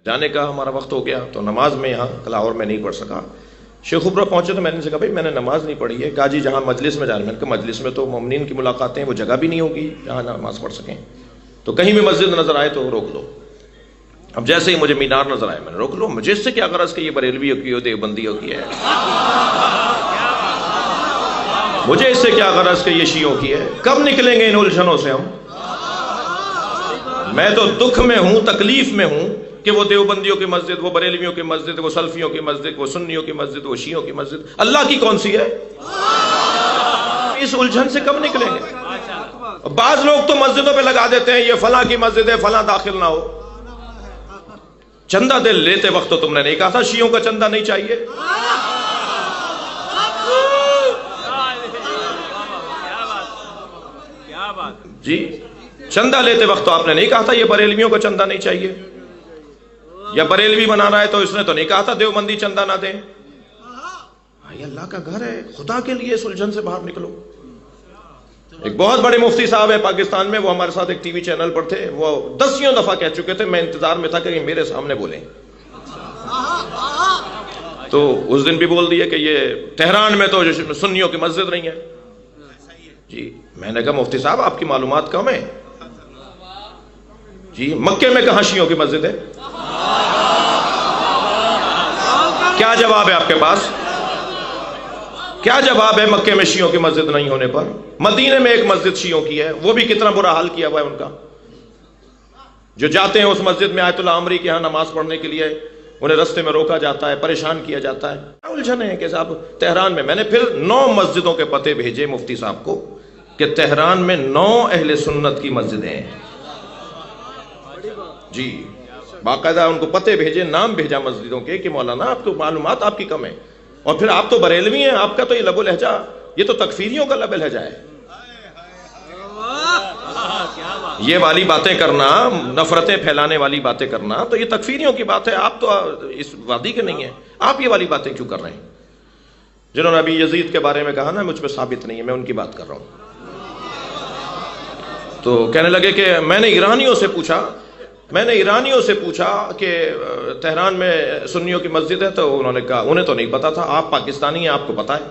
جانے کا ہمارا وقت ہو گیا، تو نماز میں یہاں لاہور میں نہیں پڑھ سکا۔ شیخ ابرا پہنچے تو میں نے کہا بھائی میں نے نماز نہیں پڑھی ہے۔ کہا جی جہاں مجلس میں جانا، میں نے کہا مجلس میں تو مومنین کی ملاقاتیں ہیں، وہ جگہ بھی نہیں ہوگی جہاں نماز پڑھ سکیں، تو کہیں بھی مسجد نظر آئے تو روک دو۔ اب جیسے ہی مجھے مینار نظر آئے میں نے روک لو، مجھے اس سے کیا غرض کہ یہ بریلویوں کی ہو دیوبندیوں کی ہے، مجھے اس سے کیا غرض کہ یہ شیعوں کی ہے۔ کب نکلیں گے ان الجھنوں سے ہم؟ میں تو دکھ میں ہوں، تکلیف میں ہوں کہ وہ دیوبندیوں کی مسجد، وہ بریلویوں کی مسجد، وہ سلفیوں کی مسجد، وہ سنیوں کی مسجد، وہ شیعوں کی مسجد، اللہ کی کون سی ہے؟ اس الجھن سے کب نکلیں گے؟ بعض لوگ تو مسجدوں پہ لگا دیتے ہیں یہ فلاں کی مسجد ہے، فلاں داخل نہ ہو۔ چندہ دے لیتے وقت تو تم نے نہیں کہا تھا شیعوں کا چندہ نہیں چاہیے؟ جی چندہ لیتے وقت تو آپ نے نہیں کہا تھا یہ بریلویوں کو چندہ نہیں چاہیے، یا بریلوی بنا رہا ہے تو اس نے تو نہیں کہا تھا دیوبندی چندہ نہ دیں۔ یہ اللہ کا گھر ہے، خدا کے لیے اس الجھن سے باہر نکلو۔ ایک بہت بڑے مفتی صاحب ہے پاکستان میں، وہ ہمارے ساتھ ایک ٹی وی چینل پر تھے، وہ دسیوں دفعہ کہہ چکے تھے، میں انتظار میں تھا کہ میرے سامنے بولیں، تو اس دن بھی بول دیا کہ یہ تہران میں تو سنیوں کی مسجد نہیں ہے۔ جی میں نے کہا مفتی صاحب آپ کی معلومات کم ہے، جی مکے میں کہاں شیعوں کی مسجد ہے؟ کیا جواب ہے آپ کے پاس؟ کیا جواب ہے مکے میں شیعوں کی مسجد نہیں ہونے پر؟ مدینے میں ایک مسجد شیعوں کی ہے، وہ بھی کتنا برا حال کیا ہوا ہے ان کا، جو جاتے ہیں اس مسجد میں آیت اللہ عمری کے ہاں نماز پڑھنے کے لیے انہیں رستے میں روکا جاتا ہے، پریشان کیا جاتا ہے۔ الجھن ہے کہ صاحب تہران میں، میں نے پھر 9 مسجدوں کے پتے بھیجے مفتی صاحب کو کہ تہران میں 9 اہل سنت کی مسجدیں ہیں، جی باقاعدہ ان کو پتے بھیجے، نام بھیجا مسجدوں کے کہ مولانا آپ تو معلومات آپ کی کم ہے، اور پھر آپ تو بریلوی ہیں، آپ کا تو یہ لب و لہجہ یہ تو تکفیریوں کا لب و لہجہ ہے، یہ والی باتیں کرنا، نفرتیں پھیلانے والی باتیں کرنا تو یہ تکفیریوں کی بات ہے، آپ تو اس وادی کے نہیں ہیں، آپ یہ والی باتیں کیوں کر رہے ہیں؟ جنہوں نے ابھی یزید کے بارے میں کہا نا مجھ پہ ثابت نہیں ہے، میں ان کی بات کر رہا ہوں، تو کہنے لگے کہ میں نے ایرانیوں سے پوچھا کہ تہران میں سنیوں کی مسجد ہے، تو انہوں نے کہا انہیں تو نہیں پتا تھا، آپ پاکستانی ہیں آپ کو پتا ہے۔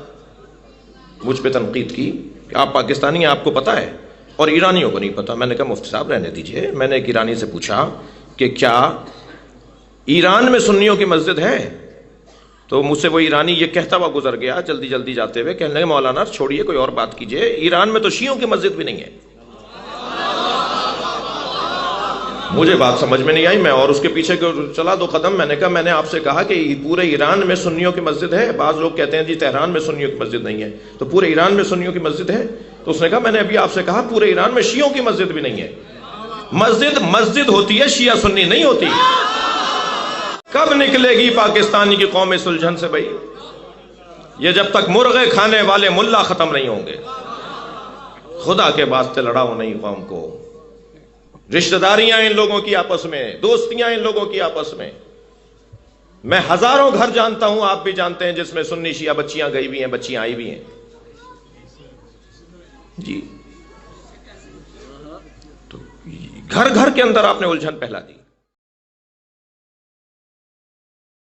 مجھ پہ تنقید کی کہ آپ پاکستانی ہیں آپ کو پتا ہے اور ایرانیوں کو نہیں پتا۔ میں نے کہا مفتی صاحب رہنے دیجئے، میں نے ایک ایرانی سے پوچھا کہ کیا ایران میں سنیوں کی مسجد ہے، تو مجھ سے وہ ایرانی یہ کہتا ہوا گزر گیا جلدی جلدی جاتے ہوئے، کہنے لگے مولانا چھوڑیے کوئی اور بات کیجئے، ایران میں تو شیعوں کی مسجد بھی نہیں ہے۔ مجھے بات سمجھ میں نہیں آئی، میں اور اس کے پیچھے چلا 2 قدم، میں نے کہا میں نے آپ سے کہا کہ پورے ایران میں سنیوں کی مسجد ہے، بعض لوگ کہتے ہیں جی تہران میں سنیوں کی مسجد نہیں ہے، تو پورے ایران میں سنیوں کی مسجد ہے؟ تو اس نے کہا میں نے ابھی آپ سے کہا پورے ایران میں شیعوں کی مسجد بھی نہیں ہے۔ مسجد ہوتی ہے، شیعہ سنی نہیں ہوتی۔ کب نکلے گی پاکستانی کی قوم اس الجھن سے بھائی؟ یہ جب تک مرغے کھانے والے ملا ختم نہیں ہوں گے۔ خدا کے واسطے لڑاؤ نہیں قوم کو، رشتہ داریاں ان لوگوں کی آپس میں، دوستیاں ان لوگوں کی آپس میں۔ میں ہزاروں گھر جانتا ہوں، آپ بھی جانتے ہیں، جس میں سنی شیعہ بچیاں گئی بھی ہیں، بچیاں آئی بھی ہیں، جی تو گھر گھر کے اندر آپ نے الجھن پھیلا دی۔